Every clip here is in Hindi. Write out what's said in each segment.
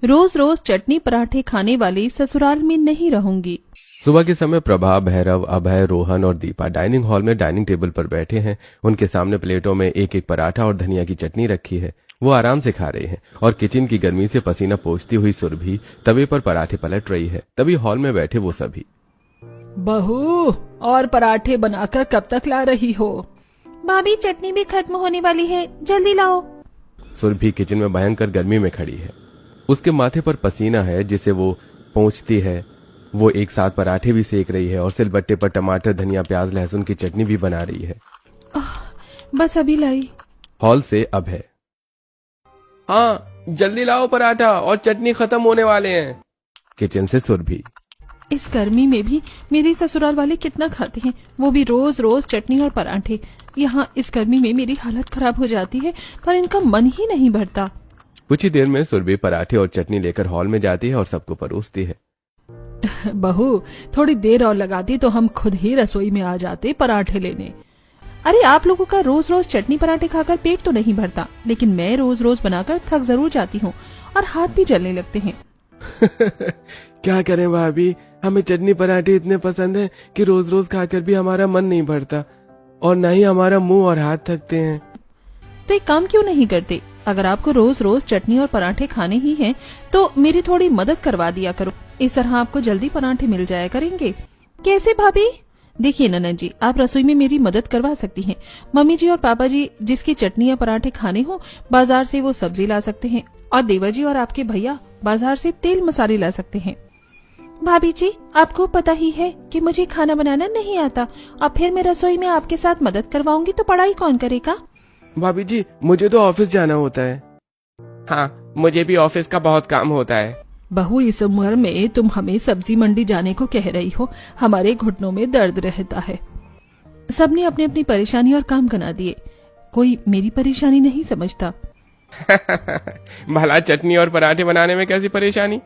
रोज रोज चटनी पराठे खाने वाली ससुराल में नहीं रहूंगी। सुबह के समय प्रभा, भैरव, अभय, रोहन और दीपा डाइनिंग हॉल में डाइनिंग टेबल पर बैठे हैं। उनके सामने प्लेटों में एक एक पराठा और धनिया की चटनी रखी है। वो आराम से खा रहे हैं और किचन की गर्मी से पसीना पोंछती हुई सुरभि तवे पर पराठे पलट रही है। तभी हॉल में बैठे वो सभी, बहू और पराठे बनाकर कब तक ला रही हो? भाभी चटनी भी खत्म होने वाली है, जल्दी लाओ। सुरभि किचन में भयंकर गर्मी में खड़ी है। उसके माथे पर पसीना है जिसे वो पोंछती है। वो एक साथ पराठे भी सेक रही है और सिलबट्टे पर टमाटर, धनिया, प्याज, लहसुन की चटनी भी बना रही है। बस अभी लाई। हॉल से अब है, हाँ जल्दी लाओ, पराठा और चटनी खत्म होने वाले हैं। किचन से सुरभि, इस गर्मी में भी मेरे ससुराल वाले कितना खाते हैं, वो भी रोज रोज चटनी और पराठे। यहाँ इस गर्मी में मेरी हालत खराब हो जाती है, पर इनका मन ही नहीं भरता। कुछ ही देर में सुरभि पराठे और चटनी लेकर हॉल में जाती है और सबको परोसती है। बहू थोड़ी देर और लगाती तो हम खुद ही रसोई में आ जाते पराठे लेने। अरे आप लोगों का रोज रोज चटनी पराठे खाकर पेट तो नहीं भरता, लेकिन मैं रोज रोज बनाकर थक जरूर जाती हूँ और हाथ भी जलने लगते हैं। क्या करें भाभी, हमें चटनी पराठे इतने पसंद है कि रोज रोज खाकर भी हमारा मन नहीं भरता और न ही हमारा मुंह और हाथ थकते हैं। तो एक काम क्यों नहीं करते? अगर आपको रोज रोज चटनी और पराठे खाने ही हैं, तो मेरी थोड़ी मदद करवा दिया करो। इस तरह आपको जल्दी पराठे मिल जाया करेंगे। कैसे भाभी? देखिए ननद जी, आप रसोई में मेरी मदद करवा सकती हैं। मम्मी जी और पापा जी जिसकी चटनी या पराठे खाने हो, बाजार से वो सब्जी ला सकते हैं और देवर जी और आपके भैया बाजार से तेल मसाले ला सकते हैं। भाभी जी आपको पता ही है कि मुझे खाना बनाना नहीं आता, और फिर मैं रसोई में आपके साथ मदद करवाऊंगी तो पढ़ाई कौन करेगा? भाभी जी मुझे तो ऑफिस जाना होता है। हाँ मुझे भी ऑफिस का बहुत काम होता है। बहू इस उम्र में तुम हमें सब्जी मंडी जाने को कह रही हो, हमारे घुटनों में दर्द रहता है। सबने अपनी अपनी परेशानी और काम बना दिए, कोई मेरी परेशानी नहीं समझता। भला चटनी और पराठे बनाने में कैसी परेशानी?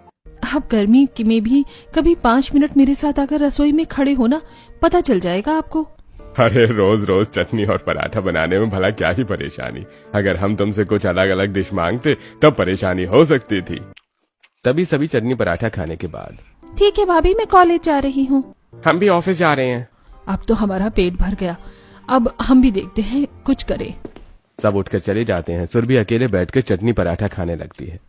आप गर्मी में भी कभी 5 मिनट मेरे साथ आकर रसोई में खड़े हो ना, पता चल जाएगा आपको। अरे रोज रोज चटनी और पराठा बनाने में भला क्या ही परेशानी। अगर हम तुमसे कुछ अलग अलग डिश मांगते तब परेशानी हो सकती थी। तभी सभी चटनी पराठा खाने के बाद, ठीक है भाभी मैं कॉलेज जा रही हूँ। हम भी ऑफिस जा रहे हैं। अब तो हमारा पेट भर गया, अब हम भी देखते हैं कुछ करें। सब उठकर चले जाते हैं। सुरभि अकेले बैठकर चटनी पराठा खाने लगती है।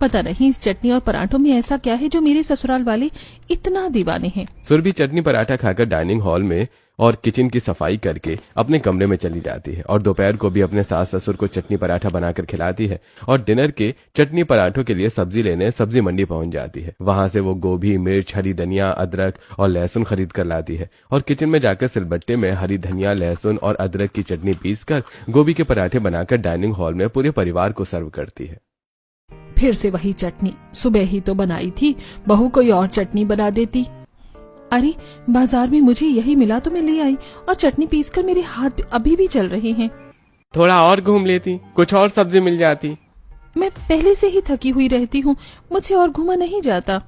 पता नहीं इस चटनी और पराठों में ऐसा क्या है जो मेरे ससुराल वाले इतना दीवाने हैं। सुरभि चटनी पराठा खाकर डाइनिंग हॉल में और किचन की सफाई करके अपने कमरे में चली जाती है और दोपहर को भी अपने सास ससुर को चटनी पराठा बनाकर खिलाती है और डिनर के चटनी पराठों के लिए सब्जी लेने सब्जी मंडी पहुंच जाती है। वहां से वो गोभी, मिर्च, हरी धनिया, अदरक और लहसुन खरीद कर लाती है और किचन में जाकर सिलबट्टे में हरी धनिया, लहसुन और अदरक की चटनी पीसकर गोभी के पराठे बनाकर डाइनिंग हॉल में पूरे परिवार को सर्व करती है। फिर से वही चटनी, सुबह ही तो बनाई थी, बहू कोई और चटनी बना देती। अरे बाजार में मुझे यही मिला तो मैं ले आई, और चटनी पीसकर मेरे हाथ अभी भी चल रहे हैं। थोड़ा और घूम लेती, कुछ और सब्जी मिल जाती। मैं पहले से ही थकी हुई रहती हूँ, मुझसे और घूमा नहीं जाता।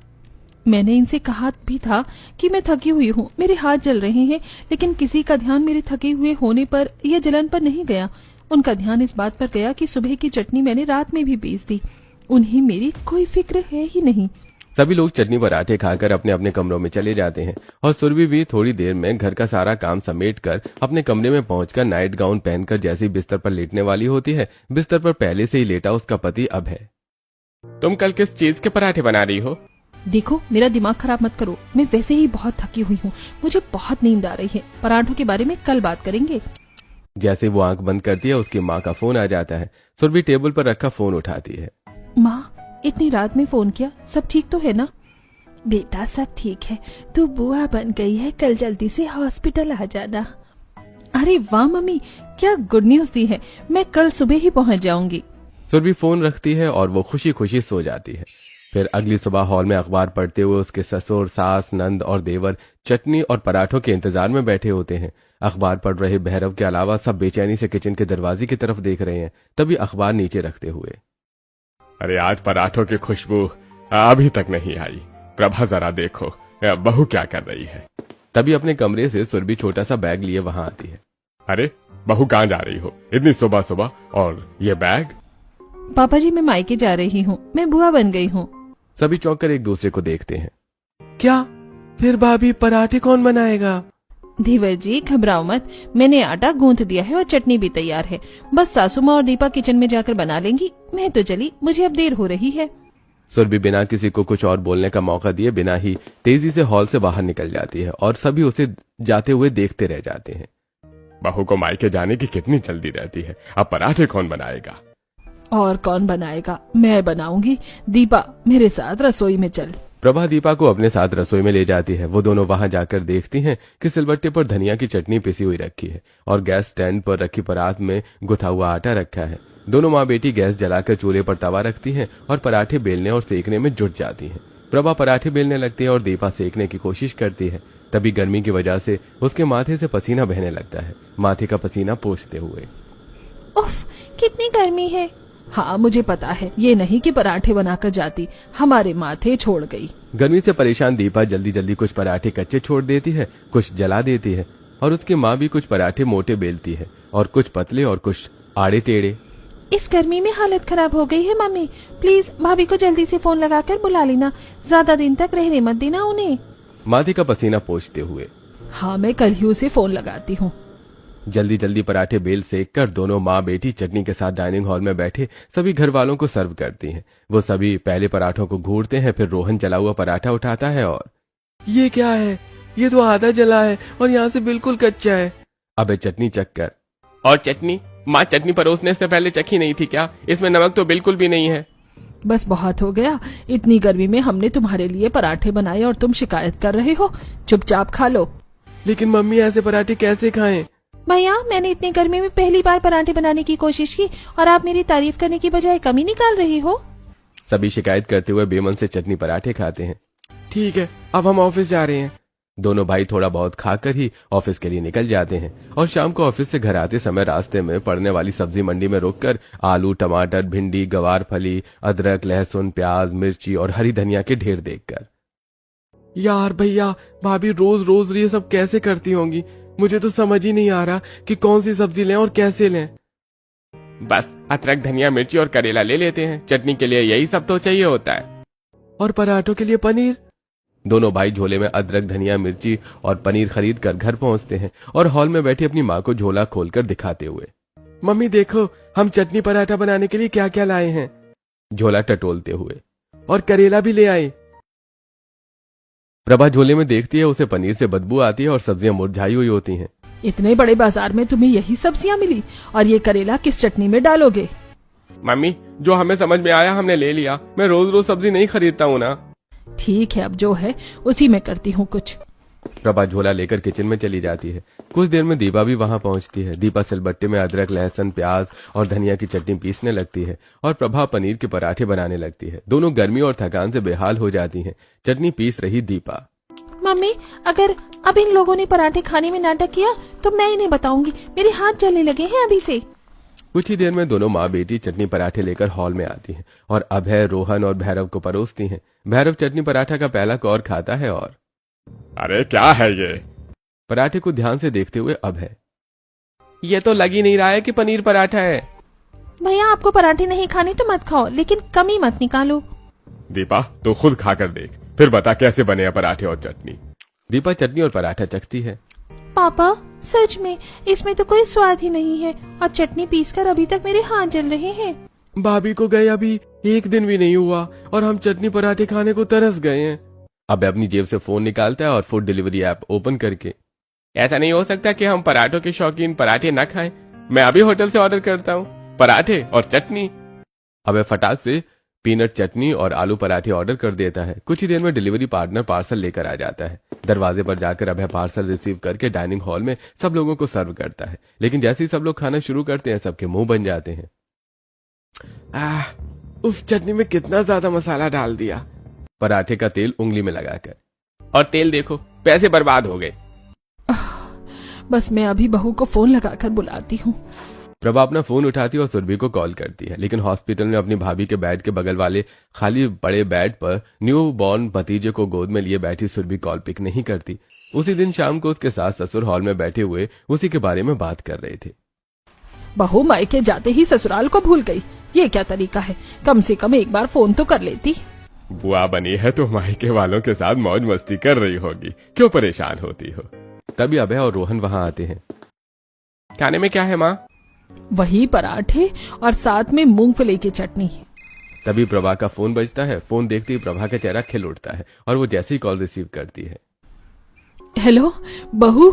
मैंने इनसे कहा भी था कि मैं थकी हुई हूँ, मेरे हाथ जल रहे हैं, लेकिन किसी का ध्यान मेरे थके हुए होने पर या जलन पर नहीं गया। उनका ध्यान इस बात पर गया कि सुबह की चटनी मैंने रात में भी पीस दी। उन्हें मेरी कोई फिक्र है ही नहीं। सभी लोग चटनी पराठे खाकर अपने अपने कमरों में चले जाते हैं और सुरभि भी थोड़ी देर में घर का सारा काम समेटकर अपने कमरे में पहुंचकर नाइट गाउन पहनकर जैसे ही बिस्तर पर लेटने वाली होती है, बिस्तर पर पहले से ही लेटा उसका पति अब है। तुम कल किस चीज के पराठे बना रही हो? देखो मेरा दिमाग खराब मत करो, मैं वैसे ही बहुत थकी हुई हूँ, मुझे बहुत नींद आ रही है। पराठों के बारे में कल बात करेंगे। जैसे वो आंख बंद करती है उसकी माँ का फोन आ जाता है। सुरभि टेबल पर रखा फोन उठाती है। माँ इतनी रात में फोन किया, सब ठीक तो है ना? बेटा सब ठीक है, तू बुआ बन गई है, कल जल्दी से हॉस्पिटल आ जाना। अरे वाह मम्मी, क्या गुड न्यूज दी है, मैं कल सुबह ही पहुंच जाऊंगी। सुरभि फोन रखती है और वो खुशी खुशी सो जाती है। फिर अगली सुबह हॉल में अखबार पढ़ते हुए उसके ससुर, सास, नंद और देवर चटनी और पराठों के इंतजार में बैठे होते हैं। अखबार पढ़ रहे भैरव के अलावा सब बेचैनी से किचन के दरवाजे की तरफ देख रहे हैं। तभी अखबार नीचे रखते हुए, अरे आज पराठों की खुशबू अभी तक नहीं आई। प्रभा जरा देखो बहू क्या कर रही है। तभी अपने कमरे से सुरभि छोटा सा बैग लिए वहां आती है। अरे बहू कहाँ जा रही हो इतनी सुबह सुबह, और ये बैग? पापा जी मैं मायके जा रही हूँ, मैं बुआ बन गई हूँ। सभी चौंक कर एक दूसरे को देखते हैं। क्या? फिर भाभी पराठे कौन बनाएगा? धीवर जी घबराओ मत, मैंने आटा गूंथ दिया है और चटनी भी तैयार है। बस सासू माँ और दीपा किचन में जाकर बना लेंगी। मैं तो चली, मुझे अब देर हो रही है। सुरभि बिना किसी को कुछ और बोलने का मौका दिए बिना ही तेजी से हॉल से बाहर निकल जाती है और सभी उसे जाते हुए देखते रह जाते हैं। बहू को मायके जाने की कितनी जल्दी रहती है, अब पराठे कौन बनाएगा? और कौन बनाएगा? मैं बनाऊंगी। दीपा मेरे साथ रसोई में चल। प्रभा दीपा को अपने साथ रसोई में ले जाती है। वो दोनों वहां जाकर देखती हैं कि सिलबट्टे पर धनिया की चटनी पिसी हुई रखी है और गैस स्टैंड पर रखी परात में गुथा हुआ आटा रखा है। दोनों माँ बेटी गैस जलाकर चूल्हे पर तवा रखती हैं और पराठे बेलने और सेकने में जुट जाती हैं। प्रभा पराठे बेलने लगती है और दीपा सेकने की कोशिश करती है। तभी गर्मी की वजह से उसके माथे से पसीना बहने लगता है, माथे का पसीना पोंछते हुए। उफ, कितनी गर्मी है। हाँ मुझे पता है, ये नहीं कि पराठे बनाकर जाती, हमारे माथे छोड़ गई। गर्मी से परेशान दीपा जल्दी जल्दी कुछ पराठे कच्चे छोड़ देती है, कुछ जला देती है और उसकी माँ भी कुछ पराठे मोटे बेलती है और कुछ पतले और कुछ आड़े टेढ़े। इस गर्मी में हालत खराब हो गई है मम्मी, प्लीज भाभी को जल्दी से फोन लगाकर बुला लेना, ज्यादा दिन तक रहने मत देना उन्हें। माथे का पसीना पोंछते हुए। हाँ मैं कल ही उसे फोन लगाती हूँ। जल्दी जल्दी पराठे बेल सेक कर दोनों माँ बेटी चटनी के साथ डाइनिंग हॉल में बैठे सभी घर वालों को सर्व करती हैं। वो सभी पहले पराठों को घूरते हैं, फिर रोहन जला हुआ पराठा उठाता है और ये क्या है? ये तो आधा जला है और यहाँ से बिल्कुल कच्चा है। अबे चटनी चक्कर। और चटनी? माँ चटनी परोसने से पहले चखी नहीं थी क्या? इसमें नमक तो बिल्कुल भी नहीं है। बस बहुत हो गया, इतनी गर्मी में हमने तुम्हारे लिए पराठे बनाए और तुम शिकायत कर रहे हो। चुपचाप खा लो। लेकिन मम्मी ऐसे पराठे कैसे खाएं? भैया मैंने इतनी गर्मी में पहली बार पराठे बनाने की कोशिश की और आप मेरी तारीफ करने की बजाय कमी निकाल रही हो। सभी शिकायत करते हुए बेमन से चटनी पराठे खाते हैं। ठीक है, अब हम ऑफिस जा रहे हैं। दोनों भाई थोड़ा बहुत खाकर ही ऑफिस के लिए निकल जाते हैं और शाम को ऑफिस से घर आते समय रास्ते में पड़ने वाली सब्जी मंडी में रुककर आलू, टमाटर, भिंडी, गवार फली, अदरक, लहसुन, प्याज, मिर्ची और हरी धनिया के ढेर देखकर, यार भैया भाभी रोज रोज ये सब कैसे करती होंगी? मुझे तो समझ ही नहीं आ रहा कि कौन सी सब्जी लें और कैसे लें। बस अदरक, धनिया, मिर्ची और करेला ले लेते हैं, चटनी के लिए यही सब तो चाहिए होता है। और पराठों के लिए पनीर। दोनों भाई झोले में अदरक, धनिया, मिर्ची और पनीर खरीद कर घर पहुंचते हैं और हॉल में बैठी अपनी माँ को झोला खोलकर दिखाते हुए, मम्मी देखो हम चटनी पराठा बनाने के लिए क्या क्या लाए हैं। झोला टटोलते हुए, और करेला भी ले आए। प्रभा झोले में देखती है, उसे पनीर से बदबू आती है और सब्जियां मुरझाई हुई होती हैं। इतने बड़े बाजार में तुम्हें यही सब्जियां मिली और ये करेला किस चटनी में डालोगे? मम्मी जो हमें समझ में आया हमने ले लिया, मैं रोज रोज सब्जी नहीं खरीदता हूँ ना। ठीक है, अब जो है उसी में करती हूँ कुछ। प्रभा झोला लेकर किचन में चली जाती है। कुछ देर में दीपा भी वहां पहुंचती है। दीपा सिलबट्टे में अदरक, लहसुन, प्याज और धनिया की चटनी पीसने लगती है और प्रभा पनीर के पराठे बनाने लगती है। दोनों गर्मी और थकान से बेहाल हो जाती हैं। चटनी पीस रही दीपा, मम्मी अगर अब इन लोगों ने पराठे खाने में नाटक किया तो मैं इन्हें बताऊंगी, मेरे हाथ जलने लगे हैं अभी से। कुछ ही देर में दोनों माँ बेटी चटनी पराठे लेकर हॉल में आती हैं और अभय, रोहन और भैरव को परोसती हैं। भैरव चटनी पराठा का पहला कौर खाता है और अरे क्या है ये? पराठे को ध्यान से देखते हुए अभय, ये तो लग ही नहीं रहा है कि पनीर पराठा है। भैया आपको पराठे नहीं खाने तो मत खाओ, लेकिन कमी मत निकालो। दीपा तो खुद खाकर देख, फिर बता कैसे बने पराठे और चटनी। दीपा चटनी और पराठा चखती है। पापा सच में इसमें तो कोई स्वाद ही नहीं है और चटनी पीसकर अभी तक मेरे हाथ जल रहे हैं। भाभी को गए अभी एक दिन भी नहीं हुआ और हम चटनी पराठे खाने को तरस गए हैं। अब अपनी जेब से फोन निकालता है और फूड डिलीवरी ऐप ओपन करके, ऐसा नहीं हो सकता कि हम पराठों के शौकीन पराठे न खाएं। मैं अभी होटल से ऑर्डर करता हूँ, पराठे और चटनी। अब फटाक से पीनट चटनी और आलू पराठे ऑर्डर कर देता है। कुछ ही देर में डिलीवरी पार्टनर पार्सल लेकर आ जाता है। दरवाजे पर जाकर अभय पार्सल रिसीव करके डाइनिंग हॉल में सब लोगों को सर्व करता है। लेकिन जैसे ही सब लोग खाना शुरू करते हैं सबके मुंह बन जाते हैं। उस चटनी में कितना ज्यादा मसाला डाल दिया। पराठे का तेल उंगली में लगाकर, और तेल देखो पैसे बर्बाद हो गए। बस मैं अभी बहू को फोन लगाकर बुलाती हूँ। प्रभा अपना फोन उठाती और सुरभि को कॉल करती है, लेकिन हॉस्पिटल में अपनी भाभी के बेड के बगल वाले खाली बड़े बेड पर न्यू बॉर्न भतीजे को गोद में लिए बैठी सुरभि कॉल पिक नहीं करती। उसी दिन शाम को उसके सास ससुर हॉल में बैठे हुए उसी के बारे में बात कर रहे थे। बहू मायके जाते ही ससुराल को भूल गई, ये क्या तरीका है, कम से कम एक बार फोन तो कर लेती। बुआ बनी है तो मायके वालों के साथ मौज मस्ती कर रही होगी, क्यों परेशान होती हो। तभी अभय और रोहन वहाँ आते हैं। खाने में क्या है माँ? वही पराठे और साथ में मूंगफली की चटनी। तभी प्रभा का फोन बजता है। फोन देखते ही प्रभा का चेहरा खिल उठता है और वो जैसे ही कॉल रिसीव करती है। हेलो बहू।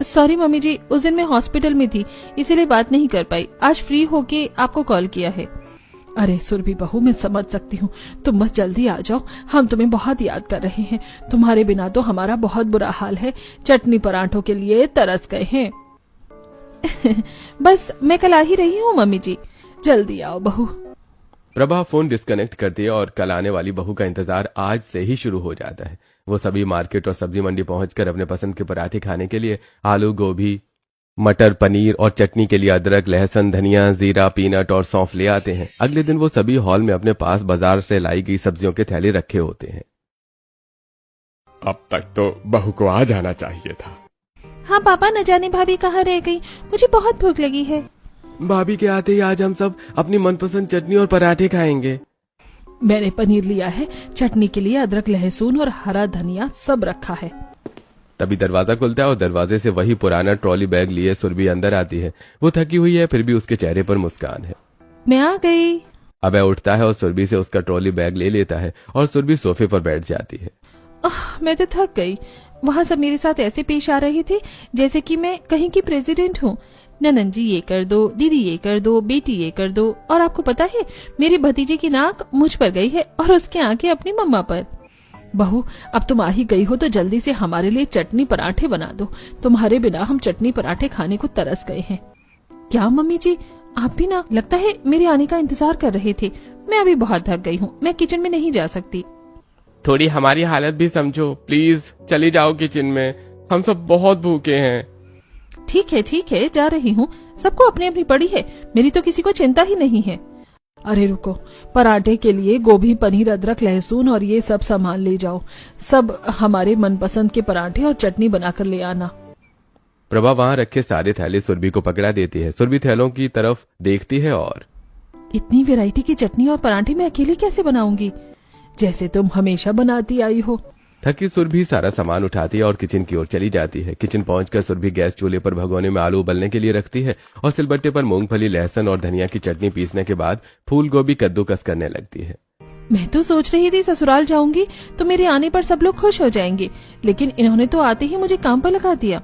सॉरी मम्मी जी, उस दिन मैं हॉस्पिटल में थी इसीलिए बात नहीं कर पाई। आज फ्री होके आपको कॉल किया है। अरे सुरभि बहू, मैं समझ सकती हूँ, तुम बस जल्दी आ जाओ, हम तुम्हें बहुत याद कर रहे हैं। तुम्हारे बिना तो हमारा बहुत बुरा हाल है, चटनी पराठों के लिए तरस गए हैं। बस मैं कल आ ही रही हूँ मम्मी जी, जल्दी आओ बहू। प्रभा फोन डिस्कनेक्ट करती है और कल आने वाली बहू का इंतजार आज से ही शुरू हो जाता है। वो सभी मार्केट और सब्जी मंडी पहुंचकर अपने पसंद के पराठे खाने के लिए आलू, गोभी, मटर, पनीर और चटनी के लिए अदरक, लहसुन, धनिया, जीरा, पीनट और सौंफ ले आते हैं। अगले दिन वो सभी हॉल में अपने पास बाजार से लाई गई सब्जियों के थैले रखे होते हैं। अब तक तो बहू को आ जाना चाहिए था। हाँ पापा, न जाने भाभी कहाँ रह गई, मुझे बहुत भूख लगी है। भाभी के आते ही आज हम सब अपनी मनपसंद चटनी और पराठे खाएंगे। मैंने पनीर लिया है, चटनी के लिए अदरक, लहसुन और हरा धनिया सब रखा है। तभी दरवाजा खुलता है और दरवाजे से वही पुराना ट्रॉली बैग लिए सुरभि अंदर आती है। वो थकी हुई है, फिर भी उसके चेहरे पर मुस्कान है। मैं आ गई। अभय उठता है और सुरभि से उसका ट्रॉली बैग ले लेता है और सुरभि सोफे पर बैठ जाती है। मैं तो थक गई। वहाँ सब मेरे साथ ऐसे पेश आ रहे थे जैसे कि मैं कहीं की प्रेसिडेंट हूँ। ननन जी ये कर दो, दीदी ये कर दो, बेटी ये कर दो। और आपको पता है, मेरी भतीजे की नाक मुझ पर गई है और उसकी आंखें अपनी मम्मा पर। बहू, अब तुम आ ही गई हो तो जल्दी से हमारे लिए चटनी पराठे बना दो। तुम्हारे बिना हम चटनी पराठे खाने को तरस गए हैं। क्या मम्मी जी, आप भी ना लगता है मेरे आने का इंतजार कर रहे थे। मैं अभी बहुत थक गई हूँ, मैं किचन में नहीं जा सकती। थोड़ी हमारी हालत भी समझो प्लीज, चली जाओ किचन में, हम सब बहुत भूखे हैं। ठीक है, जा रही हूँ। सबको अपनी अपनी पड़ी है, मेरी तो किसी को चिंता ही नहीं है। अरे रुको, पराठे के लिए गोभी, पनीर, अदरक, लहसुन और ये सब सामान ले जाओ। सब हमारे मनपसंद के पराठे और चटनी बनाकर ले आना। प्रभा वहाँ रखे सारे थैले सुरभि को पकड़ा देती है। सुरभि थैलों की तरफ देखती है और इतनी वैरायटी की चटनी और पराठे मैं अकेले कैसे बनाऊंगी, जैसे तुम हमेशा बनाती आई हो। थकी सुरभि सारा सामान उठाती है और किचन की ओर चली जाती है। किचन पहुंचकर सुरभि गैस चूल्हे पर भगोने में आलू उबलने के लिए रखती है और सिलबट्टे पर मूंगफली, लहसुन और धनिया की चटनी पीसने के बाद फूल गोभी कद्दूकस करने लगती है। मैं तो सोच रही थी ससुराल जाऊंगी तो मेरे आने पर सब लोग खुश हो जाएंगे, लेकिन इन्होंने तो आते ही मुझे काम पर लगा दिया।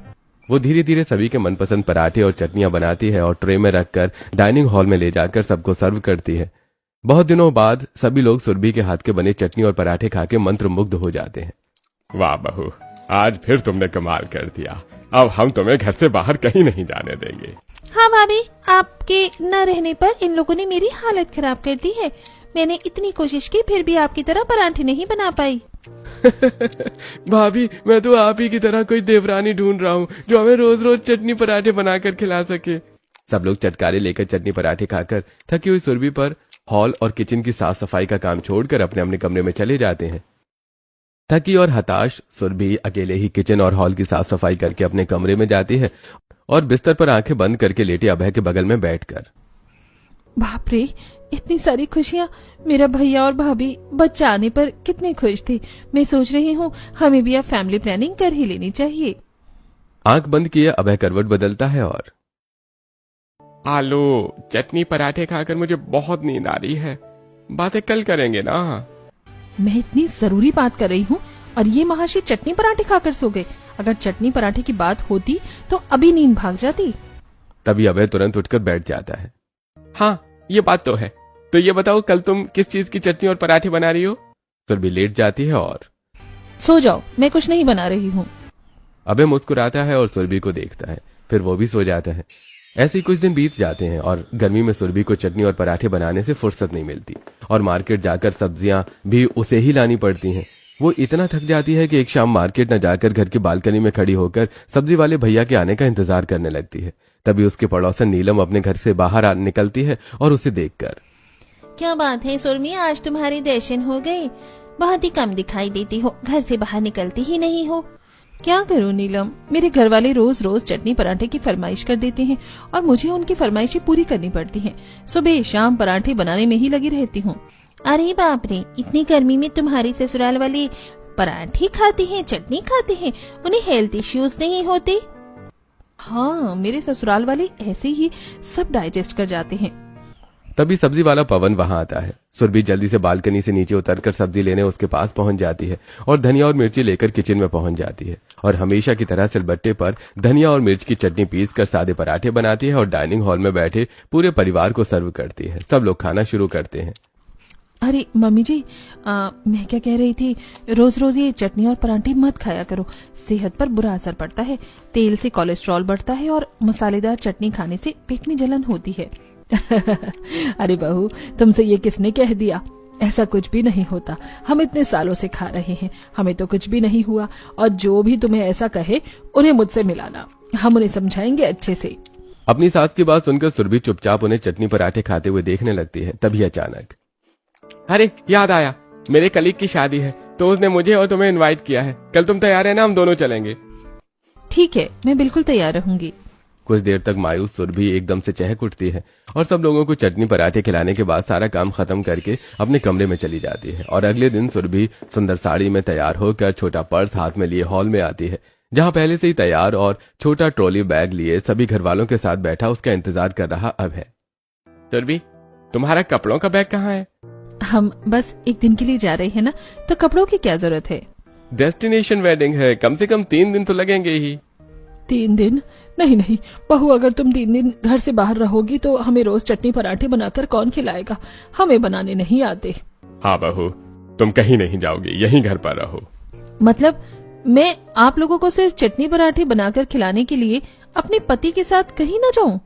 वो धीरे धीरे सभी के मनपसंद पराठे और चटनियां बनाती है और ट्रे में रखकर डाइनिंग हॉल में ले जाकर सबको सर्व करती है। बहुत दिनों बाद सभी लोग सुरभि के हाथ के बने चटनी और पराठे खाके मंत्रमुग्ध हो जाते हैं। वाह बहू, आज फिर तुमने कमाल कर दिया। अब हम तुम्हें घर से बाहर कहीं नहीं जाने देंगे। हाँ भाभी, आपके न रहने पर इन लोगों ने मेरी हालत खराब कर दी है। मैंने इतनी कोशिश की फिर भी आपकी तरह पराठे नहीं बना पाई। भाभी, मैं तो आप ही की तरह कोई देवरानी ढूंढ रहा हूँ जो हमें रोज रोज चटनी पराठे बनाकर खिला सके। सब लोग चटकारे लेकर चटनी पराठे खाकर थकी हुई सुरभि पर हॉल और किचन की साफ सफाई का काम छोड़कर अपने अपने कमरे में चले जाते हैं। थकी और हताश सुरभि अकेले ही किचन और हॉल की साफ सफाई करके अपने कमरे में जाती है और बिस्तर पर आंखें बंद करके लेटी अभय के बगल में बैठकर। बाप रे, इतनी सारी खुशियाँ। मेरा भैया और भाभी बच्चा आने पर कितने खुश थे। मैं सोच रही हूँ हमें भी अब फैमिली प्लानिंग कर ही लेनी चाहिए। आंख बंद किए अभय करवट बदलता है और आलू चटनी पराठे खाकर मुझे बहुत नींद आ रही है, बातें कल करेंगे ना। मैं इतनी जरूरी बात कर रही हूँ और ये महाशय चटनी पराठे खाकर सो गए। अगर चटनी पराठे की बात होती तो अभी नींद भाग जाती। तभी अभय तुरंत उठकर बैठ जाता है। हाँ, ये बात तो है। तो ये बताओ कल तुम किस चीज की चटनी और पराठे बना रही हो? सुरभि लेट जाती है और सो जाओ, मैं कुछ नहीं बना रही हूँ। अभय मुस्कुराता है और सुरभि को देखता है, फिर वो भी सो जाता है। ऐसे ही कुछ दिन बीत जाते हैं और गर्मी में सुरभि को चटनी और पराठे बनाने से फुर्सत नहीं मिलती और मार्केट जाकर सब्जियां भी उसे ही लानी पड़ती हैं। वो इतना थक जाती है कि एक शाम मार्केट न जाकर घर की बालकनी में खड़ी होकर सब्जी वाले भैया के आने का इंतजार करने लगती है। तभी उसके पड़ोसन नीलम अपने घर से बाहर निकलती है और उसे देखकर, क्या बात है सुरमी, आज तुम्हारी दर्शन हो गई। बहुत ही कम दिखाई देती हो, घर से बाहर निकलती ही नहीं हो। क्या करूं नीलम, मेरे घर वाले रोज रोज चटनी पराठे की फरमाइश कर देते हैं और मुझे उनकी फरमाइशें पूरी करनी पड़ती हैं। सुबह शाम पराठे बनाने में ही लगी रहती हूँ। अरे बाप रे, इतनी गर्मी में तुम्हारी ससुराल वाले पराठे खाते हैं, चटनी खाते हैं, उन्हें हेल्थ इश्यूज नहीं होते? हाँ, मेरे ससुराल वाले ऐसे ही सब डाइजेस्ट कर जाते हैं। तभी सब्जी वाला पवन वहां आता है। सुरभि जल्दी से बालकनी से नीचे उतरकर सब्जी लेने उसके पास पहुंच जाती है और धनिया और मिर्ची लेकर किचन में पहुंच जाती है और हमेशा की तरह सिलबट्टे पर धनिया और मिर्च की चटनी पीस कर सादे पराठे बनाती है और डाइनिंग हॉल में बैठे पूरे परिवार को सर्व करती है। सब लोग खाना शुरू करते हैं। अरे मम्मी जी, मैं क्या कह रही थी, रोज रोज ये चटनी और पराठे मत खाया करो, सेहत पर बुरा असर पड़ता है। तेल से कोलेस्ट्रॉल बढ़ता है और मसालेदार चटनी खाने से पेट में जलन होती है। अरे बहू, तुमसे ये किसने कह दिया? ऐसा कुछ भी नहीं होता। हम इतने सालों से खा रहे हैं, हमें तो कुछ भी नहीं हुआ। और जो भी तुम्हें ऐसा कहे उन्हें मुझसे मिलाना, हम उन्हें समझाएंगे अच्छे से। अपनी सास की बात सुनकर सुरभि चुपचाप उन्हें चटनी पराठे खाते हुए देखने लगती है। तभी अचानक, अरे याद आया, मेरे कलीग की शादी है तो उसने मुझे और तुम्हें इनवाइट किया है। कल तुम तैयार है ना? हम दोनों चलेंगे। ठीक है, मैं बिल्कुल तैयार रहूंगी। कुछ देर तक मायूस सुरभि एकदम से चहक उठती है और सब लोगों को चटनी पराठे खिलाने के बाद सारा काम खत्म करके अपने कमरे में चली जाती है। और अगले दिन सुरभि सुंदर साड़ी में तैयार होकर छोटा पर्स हाथ में लिए हॉल में आती है, जहां पहले से ही तैयार और छोटा ट्रॉली बैग लिए सभी घर वालों के साथ बैठा उसका इंतजार कर रहा अब है। सुरभि, तुम्हारा कपड़ों का बैग कहाँ है? हम बस एक दिन के लिए जा रहे हैं ना, तो कपड़ों की क्या जरूरत है? डेस्टिनेशन वेडिंग है, कम से कम 3 दिन तो लगेंगे ही। 3 दिन? नहीं नहीं बहू, अगर तुम 3 दिन घर से बाहर रहोगी तो हमें रोज चटनी पराठे बनाकर कौन खिलाएगा? हमें बनाने नहीं आते। हाँ बहू, तुम कहीं नहीं जाओगी, यहीं घर पर रहो। मतलब मैं आप लोगों को सिर्फ चटनी पराठे बनाकर खिलाने के लिए अपने पति के साथ कहीं न जाऊं?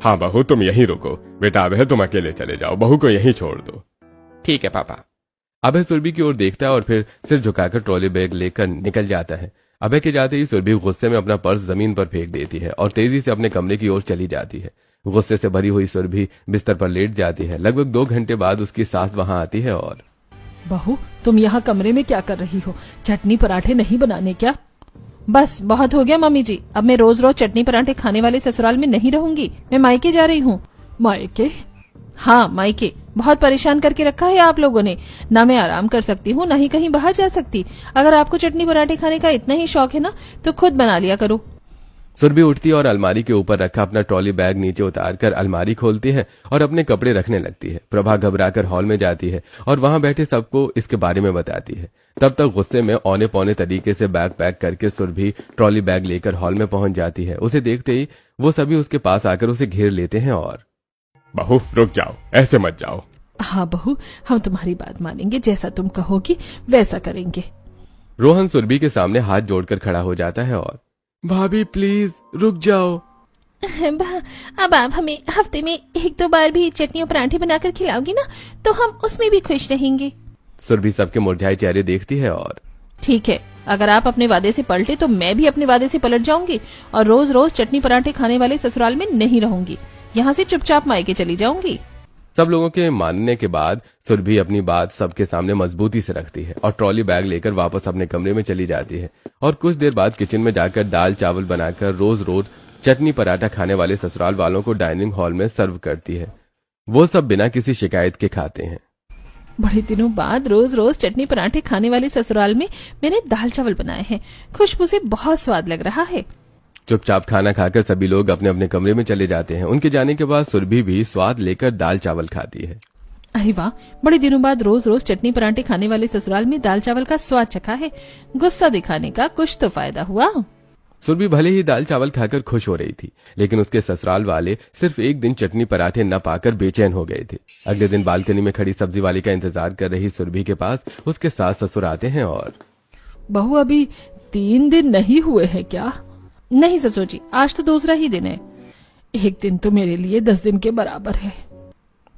हाँ बहू, तुम यहीं रुको। बेटा अभय, तुम अकेले चले जाओ, बहू को यहीं छोड़ दो। ठीक है पापा। अभय सुरभि की ओर देखता है और फिर सिर झुकाकर ट्रॉली बैग लेकर निकल जाता है। अभय के जाते ही सुरभि गुस्से में अपना पर्स जमीन पर फेंक देती है और तेजी से अपने कमरे की ओर चली जाती है। गुस्से से भरी हुई सुरभि बिस्तर पर लेट जाती है। लगभग 2 घंटे बाद उसकी सास वहां आती है और, बहू, तुम यहाँ कमरे में क्या कर रही हो? चटनी पराठे नहीं बनाने क्या? बस बहुत हो गया मम्मी जी, अब मैं रोज रोज चटनी पराठे खाने वाले ससुराल में नहीं रहूंगी। मैं मायके जा रही हूँ। मायके? हाँ मायके। बहुत परेशान करके रखा है आप लोगों ने। ना मैं आराम कर सकती हूँ, ना ही कहीं बाहर जा सकती। अगर आपको चटनी पराठे खाने का इतना ही शौक है ना, तो खुद बना लिया करो। सुरभि उठती और अलमारी के ऊपर रखा अपना ट्रॉली बैग नीचे उतारकर अलमारी खोलती है और अपने कपड़े रखने लगती है। प्रभा घबराकर हॉल में जाती है और वहां बैठे सबको इसके बारे में बताती है। तब तक गुस्से में औने पौने तरीके से बैग पैक करके सुरभि ट्रॉली बैग लेकर हॉल में पहुंच जाती है। उसे देखते ही वो सभी उसके पास आकर उसे घेर लेते हैं और, बहू रुक जाओ, ऐसे मत जाओ। हाँ बहू, हम तुम्हारी बात मानेंगे, जैसा तुम कहोगी वैसा करेंगे। रोहन सुरभि के सामने हाथ जोड़कर खड़ा हो जाता है और, भाभी प्लीज रुक जाओ। अब आप हमें हफ्ते में 1-2 बार भी चटनी और पराठे बनाकर खिलाओगी ना, तो हम उसमें भी खुश रहेंगे। सुरभि सबके मुरझाए चेहरे देखती है और, ठीक है, अगर आप अपने वादे से पलटे तो मैं भी अपने वादे से पलट जाऊंगी और रोज रोज चटनी पराठे खाने वाले ससुराल में नहीं रहूंगी। यहाँ से चुपचाप मायके चली जाऊंगी। सब लोगों के मानने के बाद सुरभि अपनी बात सबके सामने मजबूती से रखती है और ट्रॉली बैग लेकर वापस अपने कमरे में चली जाती है। और कुछ देर बाद किचन में जाकर दाल चावल बनाकर रोज रोज चटनी पराठा खाने वाले ससुराल वालों को डाइनिंग हॉल में सर्व करती है। वो सब बिना किसी शिकायत के खाते हैं। बड़े दिनों बाद रोज रोज चटनी पराठे खाने वाले ससुराल में मैंने दाल चावल बनाए हैं। खुशबू से बहुत स्वाद लग रहा है। चुपचाप खाना खाकर सभी लोग अपने अपने कमरे में चले जाते हैं। उनके जाने के बाद सुरभि भी स्वाद लेकर दाल चावल खाती है। अरे वाह, बड़े दिनों बाद रोज रोज चटनी पराठे खाने वाले ससुराल में दाल चावल का स्वाद चखा है। गुस्सा दिखाने का कुछ तो फायदा हुआ। सुरभि भले ही दाल चावल खाकर खुश हो रही थी, लेकिन उसके ससुराल वाले सिर्फ एक दिन चटनी पराठे न पाकर बेचैन हो गए थे। अगले दिन बालकनी में खड़ी सब्जी वाली का इंतजार कर रही सुरभि के पास उसके सास ससुर आते हैं और, बहू अभी 3 दिन नहीं हुए हैं क्या? नहीं ससुर जी, आज तो दूसरा ही दिन है। एक दिन तो मेरे लिए 10 दिन के बराबर है।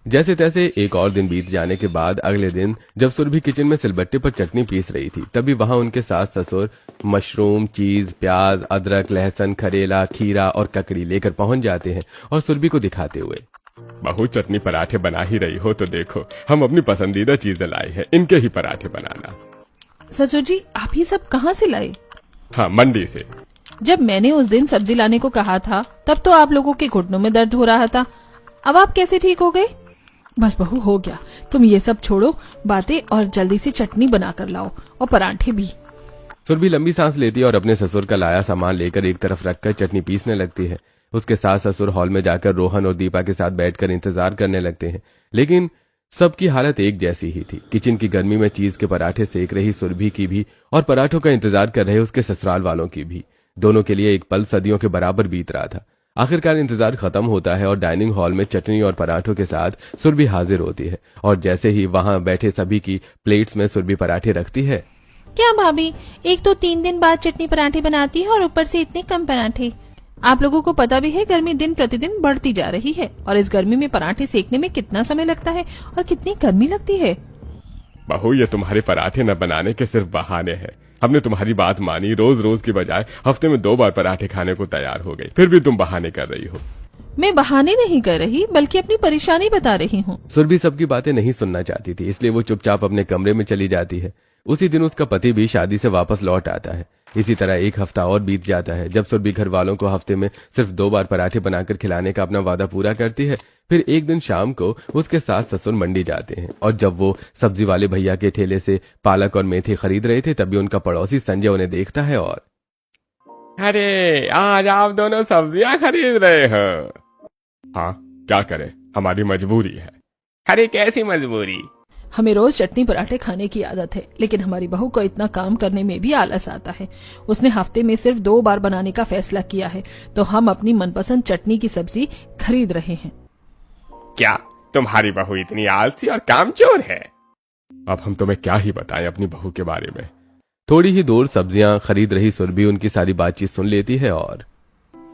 जैसे तैसे एक और दिन बीत जाने के बाद अगले दिन जब सुरभि किचन में सिलबट्टे पर चटनी पीस रही थी, तभी वहां उनके सास ससुर मशरूम, चीज, प्याज, अदरक, लहसुन, खरेला, खीरा और ककड़ी लेकर पहुंच जाते हैं और सुरभि को दिखाते हुए, बहू चटनी पराठे बना ही रही हो तो देखो, हम अपनी पसंदीदा चीजें लाए हैं, इनके ही पराठे बनाना। ससुर जी, आप ये सब कहाँ से लाए? हाँ, मंडी से। जब मैंने उस दिन सब्जी लाने को कहा था तब तो आप लोगों के घुटनों में दर्द हो रहा था, अब आप कैसे ठीक हो गए? बस बहू, हो गया, तुम ये सब छोड़ो बातें और जल्दी से चटनी बनाकर लाओ और पराठे भी। सुरभि लंबी सांस लेती है और अपने ससुर का लाया सामान लेकर एक तरफ रखकर चटनी पीसने लगती है। उसके सास ससुर हॉल में जाकर रोहन और दीपा के साथ बैठकर इंतजार करने लगते हैं, लेकिन सबकी हालत एक जैसी ही थी। किचन की गर्मी में चीज के पराठे सेक रही सुरभि की भी और पराठों का इंतजार कर रहे उसके ससुराल वालों की भी। दोनों के लिए एक पल सदियों के बराबर बीत रहा था। आखिरकार इंतजार खत्म होता है और डाइनिंग हॉल में चटनी और पराठों के साथ सुरभि हाजिर होती है और जैसे ही वहां बैठे सभी की प्लेट्स में सुरभि पराठे रखती है। क्या भाभी, एक तो 3 दिन बाद चटनी पराठे बनाती है और ऊपर से इतने कम पराठे। आप लोगों को पता भी है गर्मी दिन प्रतिदिन बढ़ती जा रही है और इस गर्मी में पराठे सेकने में कितना समय लगता है और कितनी गर्मी लगती है। बहू, ये तुम्हारे पराठे न बनाने के सिर्फ बहाने हैं। हमने तुम्हारी बात मानी, रोज रोज की बजाय हफ्ते में 2 बार पराठे खाने को तैयार हो गई, फिर भी तुम बहाने कर रही हो। मैं बहाने नहीं कर रही बल्कि अपनी परेशानी बता रही हूँ। सुरभि सबकी बातें नहीं सुनना चाहती थी, इसलिए वो चुपचाप अपने कमरे में चली जाती है। उसी दिन उसका पति भी शादी से वापस लौट आता है। इसी तरह एक हफ्ता और बीत जाता है। जब सुरभि घर वालों को हफ्ते में सिर्फ 2 बार पराठे बनाकर खिलाने का अपना वादा पूरा करती है, फिर एक दिन शाम को उसके सास ससुर मंडी जाते हैं और जब वो सब्जी वाले भैया के ठेले से पालक और मेथी खरीद रहे थे, तभी उनका पड़ोसी संजय उन्हें देखता है और अरे, आज आप दोनों सब्जियां खरीद रहे हो? हाँ, क्या करें, हमारी मजबूरी है। अरे कैसी मजबूरी? हमें रोज चटनी पराठे खाने की आदत है, लेकिन हमारी बहू को इतना काम करने में भी आलस आता है। उसने हफ्ते में सिर्फ 2 बार बनाने का फैसला किया है, तो हम अपनी मनपसंद चटनी की सब्जी खरीद रहे हैं। क्या तुम्हारी बहू इतनी आलसी और कामचोर है? अब हम तुम्हें क्या ही बताएं अपनी बहू के बारे में। थोड़ी ही दूर सब्जियां खरीद रही सुरभि उनकी सारी बातचीत सुन लेती है और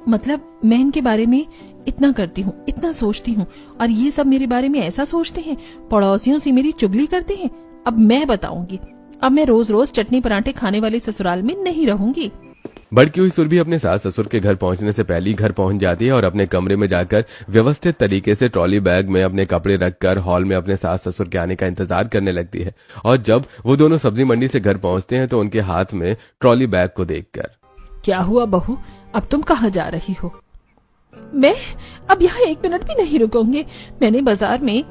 मतलब मैं इनके बारे में इतना करती हूँ, इतना सोचती हूँ, और ये सब मेरे बारे में ऐसा सोचते हैं, पड़ोसियों से मेरी चुगली करते हैं। अब मैं बताऊंगी, अब मैं रोज रोज चटनी पराठे खाने वाले ससुराल में नहीं रहूंगी। भड़की हुई सुरभि अपने सास ससुर के घर पहुंचने से पहले घर पहुंच जाती है और अपने कमरे में जाकर व्यवस्थित तरीके से ट्रॉली बैग में अपने कपड़े रखकर हॉल में अपने सास ससुर के आने का इंतजार करने लगती है। और जब वो दोनों सब्जी मंडी से घर पहुंचते हैं तो उनके हाथ में ट्रॉली बैग को देखकर, क्या हुआ बहू, अब तुम कहाँ जा रही हो? मैं अब यहाँ 1 मिनट भी नहीं रुकूंगी। मैंने बाजार में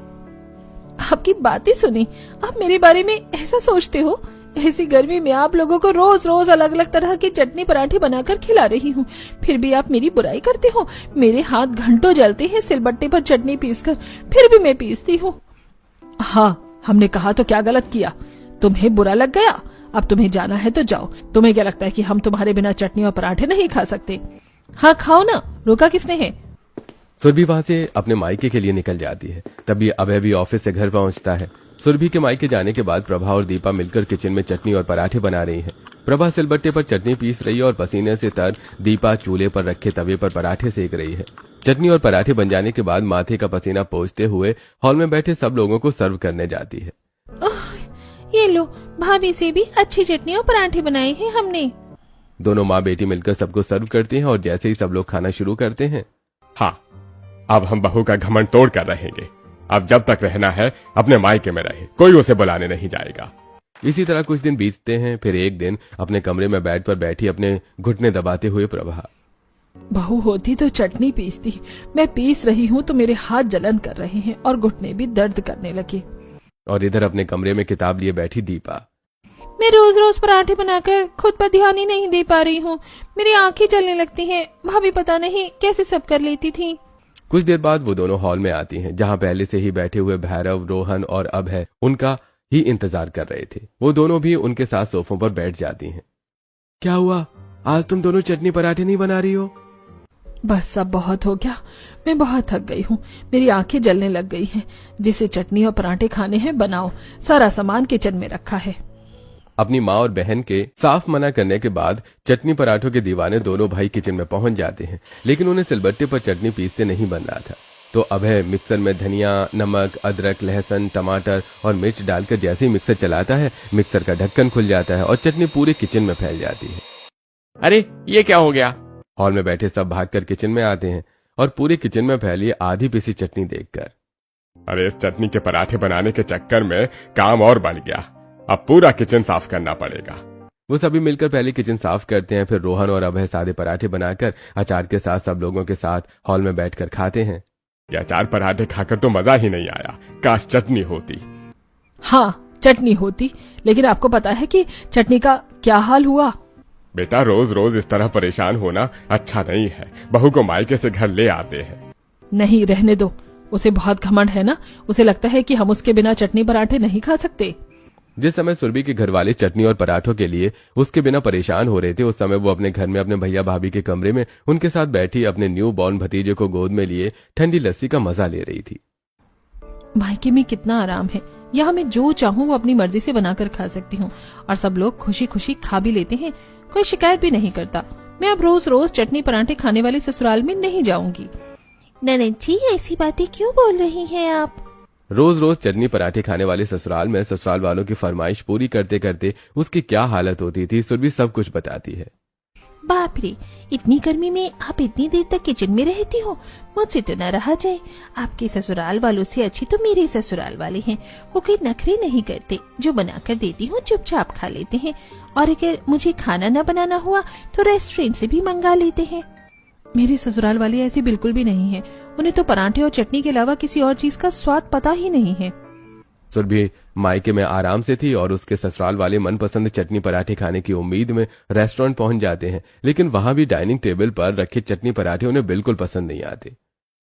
आपकी बातें सुनी, आप मेरे बारे में ऐसा सोचते हो? ऐसी गर्मी में आप लोगों को रोज रोज अलग अलग तरह की चटनी पराठे बनाकर खिला रही हूँ, फिर भी आप मेरी बुराई करते हो। मेरे हाथ घंटों जलते हैं सिलबट्टे पर चटनी पीसकर, फिर भी मैं पीसती हूँ। हाँ, हमने कहा तो क्या गलत किया? तुम्हें बुरा लग गया? अब तुम्हें जाना है तो जाओ। तुम्हें क्या लगता है कि हम तुम्हारे बिना चटनी और पराठे नहीं खा सकते? हाँ खाओ ना, रोका किसने है? सुरभि वहां से अपने मायके के लिए निकल जाती है। तभी अभय भी ऑफिस से घर पहुंचता है। सुरभि के मायके जाने के बाद प्रभा और दीपा मिलकर किचन में चटनी और पराठे बना रही हैं। प्रभा सिलबट्टे पर चटनी पीस रही है और पसीने से तर दीपा चूल्हे पर रखे तवे पर पराठे सेक रही है। चटनी और पराठे बन जाने के बाद माथे का पसीना पोंछते हुए हॉल में बैठे सब लोगों को सर्व करने जाती है। ये लो, भाभी से भी अच्छी चटनी और पराठे बनाए हैं हमने। दोनों माँ बेटी मिलकर सबको सर्व करती हैं और जैसे ही सब लोग खाना शुरू करते हैं, हाँ, अब हम बहू का घमंड तोड़ कर रहेंगे। अब जब तक रहना है अपने मायके में रहे, कोई उसे बुलाने नहीं जाएगा। इसी तरह कुछ दिन बीतते हैं। फिर एक दिन अपने कमरे में बेड पर बैठी अपने घुटने दबाते हुए प्रभा, बहू होती तो चटनी पीसती, मैं पीस रही हूँ तो मेरे हाथ जलन कर रहे हैं और घुटने भी दर्द करने लगे। और इधर अपने कमरे में किताब लिए बैठी दीपा, मैं रोज रोज पराठे बनाकर खुद पर ध्यान ही नहीं दे पा रही हूँ, मेरी आंखें जलने लगती हैं। भाभी पता नहीं कैसे सब कर लेती थी। कुछ देर बाद वो दोनों हॉल में आती हैं, जहां पहले से ही बैठे हुए भैरव, रोहन और अभय उनका ही इंतजार कर रहे थे। वो दोनों भी उनके साथ सोफों पर बैठ जाती हैं। क्या हुआ, आज तुम दोनों चटनी पराठे नहीं बना रही हो? बस अब बहुत हो गया, मैं बहुत थक गई हूँ, मेरी आंखें जलने लग गई हैं। जिसे चटनी और पराठे खाने हैं बनाओ, सारा सामान किचन में रखा है। अपनी माँ और बहन के साफ मना करने के बाद चटनी पराठों के दीवाने दोनों भाई किचन में पहुंच जाते हैं, लेकिन उन्हें सिलबट्टे पर चटनी पीसते नहीं बन रहा था। तो अभय मिक्सर में धनिया, नमक, अदरक, लहसुन, टमाटर और मिर्च डालकर जैसे ही मिक्सर चलाता है, मिक्सर का ढक्कन खुल जाता है और चटनी पूरे किचन में फैल जाती है। अरे ये क्या हो गया? हॉल में बैठे सब भागकर किचन में आते हैं और पूरे किचन में फैली आधी पीसी चटनी देखकर, अरे इस चटनी के पराठे बनाने के चक्कर में काम और बढ़ गया, अब पूरा किचन साफ करना पड़ेगा। वो सभी मिलकर पहले किचन साफ करते हैं। फिर रोहन और अभय सादे पराठे बनाकर अचार के साथ सब लोगों के साथ हॉल में बैठकर खाते हैं। ये अचार पराठे खाकर तो मजा ही नहीं आया, काश चटनी होती। हाँ, चटनी होती, लेकिन आपको पता है कि चटनी का क्या हाल हुआ? बेटा, रोज रोज इस तरह परेशान होना अच्छा नहीं है। बहू को मायके से घर ले आते हैं। नहीं, रहने दो। उसे बहुत घमंड है ना, उसे लगता है कि हम उसके बिना चटनी पराठे नहीं खा सकते। जिस समय सुरभि के घर वाले चटनी और पराठों के लिए उसके बिना परेशान हो रहे थे, उस समय वो अपने घर में अपने भैया भाभी के कमरे में उनके साथ बैठी अपने न्यू बॉर्न भतीजे को गोद में लिए ठंडी लस्सी का मजा ले रही थी। मायके में कितना आराम है, यहाँ मैं जो चाहूँ वो अपनी मर्जी से बनाकर खा सकती हूँ और सब लोग खुशी खुशी खा भी लेते हैं, कोई शिकायत भी नहीं करता। मैं अब रोज रोज चटनी पराठे खाने वाले ससुराल में नहीं जाऊंगी। ननद जी, ऐसी बातें क्यों बोल रही हैं आप? रोज रोज चटनी पराठे खाने वाले ससुराल में ससुराल वालों की फरमाइश पूरी करते करते उसकी क्या हालत होती थी, सुरभि सब कुछ बताती है। बाप रे, इतनी गर्मी में आप इतनी देर तक किचन में रहती हो, मुझसे तो न रहा जाए। आपके ससुराल वालों से अच्छी तो मेरे ससुराल वाले हैं। वो कोई नखरे नहीं करते, जो बनाकर देती हूँ चुपचाप खा लेते हैं, और अगर मुझे खाना न बनाना हुआ तो रेस्टोरेंट से भी मंगा लेते हैं। मेरे ससुराल वाले ऐसे बिल्कुल भी नहीं है, उन्हें तो पराठे और चटनी के अलावा किसी और चीज का स्वाद पता ही नहीं है। सुरभि मायके में आराम से थी और उसके ससुराल वाले मनपसंद चटनी पराठे खाने की उम्मीद में रेस्टोरेंट पहुंच जाते हैं, लेकिन वहां भी डाइनिंग टेबल पर रखे चटनी पराठे उन्हें बिल्कुल पसंद नहीं आते।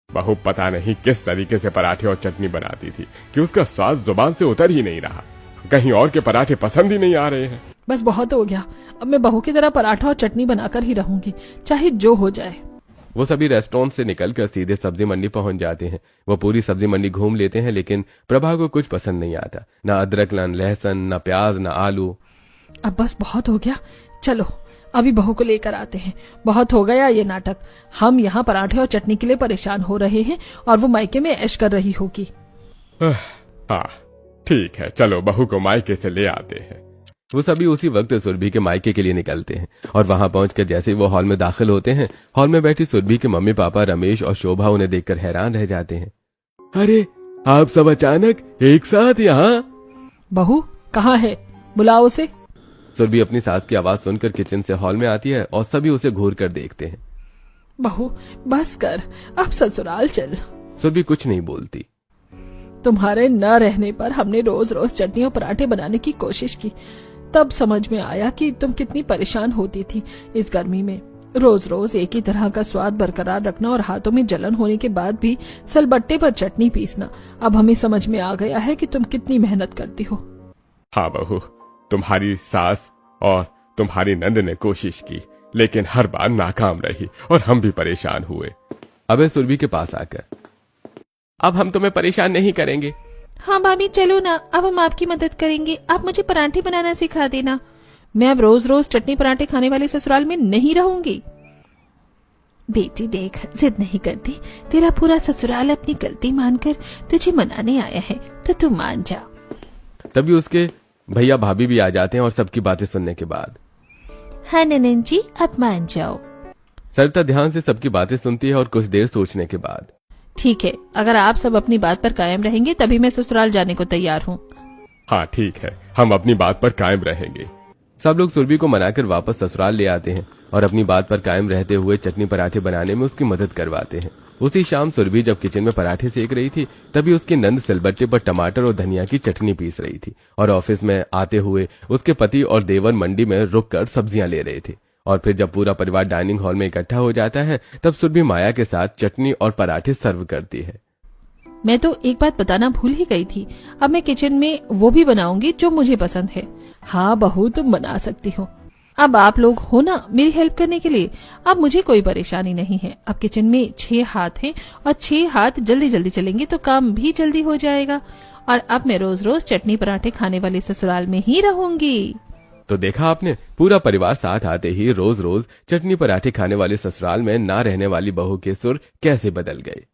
बहू पता नहीं किस तरीके से पराठे और चटनी बनाती थी कि उसका स्वाद जुबान से उतर ही नहीं रहा। कहीं और के पराठे पसंद ही नहीं आ रहे हैं। बस बहुत हो गया, अब मैं बहू की तरह पराठा और चटनी बनाकर ही रहूंगी, चाहे जो हो जाए। वो सभी रेस्टोरेंट से निकलकर सीधे सब्जी मंडी पहुंच जाते हैं। वो पूरी सब्जी मंडी घूम लेते हैं, लेकिन प्रभा को कुछ पसंद नहीं आता, ना अदरक, ना लहसुन, ना प्याज, ना आलू। अब बस बहुत हो गया, चलो अभी बहू को लेकर आते हैं। बहुत हो गया ये नाटक, हम यहाँ पराठे और चटनी के लिए परेशान हो रहे हैं और वो मायके में ऐश कर रही होगी। हाँ ठीक है, चलो बहू को मायके से ले आते हैं। वो सभी उसी वक्त सुरभि के मायके के लिए निकलते हैं और वहां पहुंचकर जैसे ही वो हॉल में दाखिल होते हैं, हॉल में बैठी सुरभि के मम्मी पापा रमेश और शोभा उन्हें देखकर हैरान रह जाते हैं। अरे आप सब अचानक एक साथ यहाँ? बहू कहाँ है, बुलाओ उसे। सुरभि अपनी सास की आवाज सुनकर किचन से हॉल में आती है और सभी उसे घूर कर देखते हैं। बहू बस कर, अब ससुराल चल। सुरभि कुछ नहीं बोलती। तुम्हारे न रहने पर हमने रोज रोज चटनी और पराठे बनाने की कोशिश की, तब समझ में आया कि तुम कितनी परेशान होती थी इस गर्मी में। रोज रोज एक ही तरह का स्वाद बरकरार रखना और हाथों में जलन होने के बाद भी सलबट्टे पर चटनी पीसना, अब हमें समझ में आ गया है कि तुम कितनी मेहनत करती हो। हाँ बहू, तुम्हारी सास और तुम्हारी नंद ने कोशिश की, लेकिन हर बार नाकाम रही और हम भी परेशान हुए। अबे सुरभि के पास आकर, अब हम तुम्हें परेशान नहीं करेंगे। हाँ भाभी चलो ना, अब हम आपकी मदद करेंगे। आप मुझे पराठे बनाना सिखा देना। मैं अब रोज रोज चटनी पराठे खाने वाले ससुराल में नहीं रहूंगी। बेटी देख, जिद नहीं करती, तेरा पूरा ससुराल अपनी गलती मानकर तुझे मनाने आया है, तो तू मान जा। तभी उसके भैया भाभी भी आ जाते हैं और सबकी बातें सुनने के बाद, हाँ ननन जी, अब मान जाओ। सरिता ध्यान से सबकी बातें सुनती है और कुछ देर सोचने के बाद, ठीक है, अगर आप सब अपनी बात पर कायम रहेंगे तभी मैं ससुराल जाने को तैयार हूँ। हाँ ठीक है, हम अपनी बात पर कायम रहेंगे। सब लोग सुरभि को मनाकर वापस ससुराल ले आते हैं और अपनी बात पर कायम रहते हुए चटनी पराठे बनाने में उसकी मदद करवाते हैं। उसी शाम सुरभि जब किचन में पराठे सेक रही थी, तभी उसकी नंद सिलबट्टे पर टमाटर और धनिया की चटनी पीस रही थी और ऑफिस में आते हुए उसके पति और देवर मंडी में रुककर सब्जियां ले रहे थे। और फिर जब पूरा परिवार डाइनिंग हॉल में इकट्ठा हो जाता है, तब सुरभि माया के साथ चटनी और पराठे सर्व करती है। मैं तो एक बात बताना भूल ही गई थी, अब मैं किचन में वो भी बनाऊंगी जो मुझे पसंद है। हाँ बहू, तुम बना सकती हो। अब आप लोग हो ना मेरी हेल्प करने के लिए, अब मुझे कोई परेशानी नहीं है। अब किचन में 6 हाथ हैं और 6 हाथ जल्दी जल्दी चलेंगे तो काम भी जल्दी हो जाएगा। और अब मैं रोज रोज चटनी पराठे खाने वाले ससुराल में ही रहूंगी। तो देखा आपने, पूरा परिवार साथ आते ही रोज रोज चटनी पराठे खाने वाले ससुराल में ना रहने वाली बहू के सुर कैसे बदल गए।